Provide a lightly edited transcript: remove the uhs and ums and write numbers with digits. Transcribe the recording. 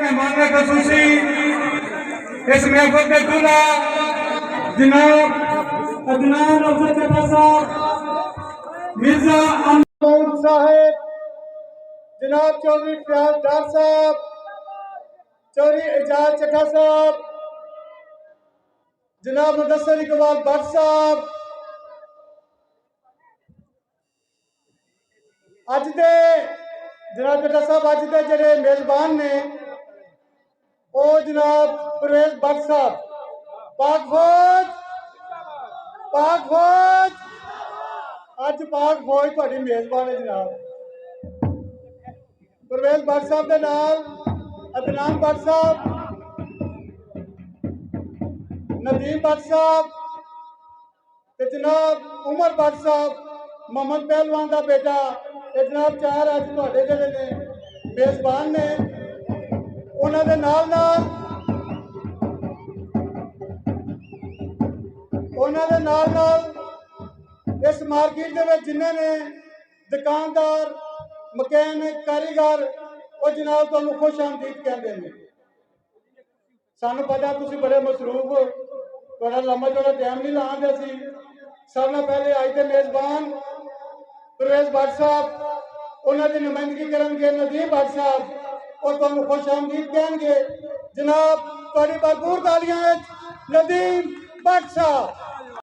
मेहमान खसूसी इस महफिल के दूल्हा जनाब अदनान अफजल चड्ढा साहब, मिर्जा अमन साहब, जनाब चौधरी फयाज डार साहब, चौधरी एजाज चड्ढा साहब, जनाब मुदस्सिर इकबाल भट्ट साहब, अज दे जनाब चड्ढा साहब अज दे जेडे मेजबान ने वो जनाब परवेज भट्ट साहब। पाक फौज, पाक फौज, अज पाक फौज तुहाडी मेजबान है जनाब। परवेज भट्ट साहब के नाल अदनान भट्ट साहब, नदीम भट्ट साहब ते जनाब उमर भट्ट साहब, मोहम्मद पहलवान का बेटा, जनाब चार अज तुहाडे जेडे ने मेजबान ने। उन्होंने नाल इस मार्केट के जिन्हें ने दुकानदार, मकैनिक, कारीगर वो जनाब तुहानू खुश आमदीद कहते हैं। सानू पता तुसीं बड़े मसरूफ हो, थोड़ा लंबा चौड़ा टाइम नहीं लाँगे। असी सब नाल पहले अज के मेजबान परवेज भट्ट साहब उन्होंने नुमाइंदगी करेंगे नदीम भट्ट साहब और तुहानू खुश आमदीद कहेंगे। जनाब तुहाडी भरपूर तालियां नदीम भट्ट साहब।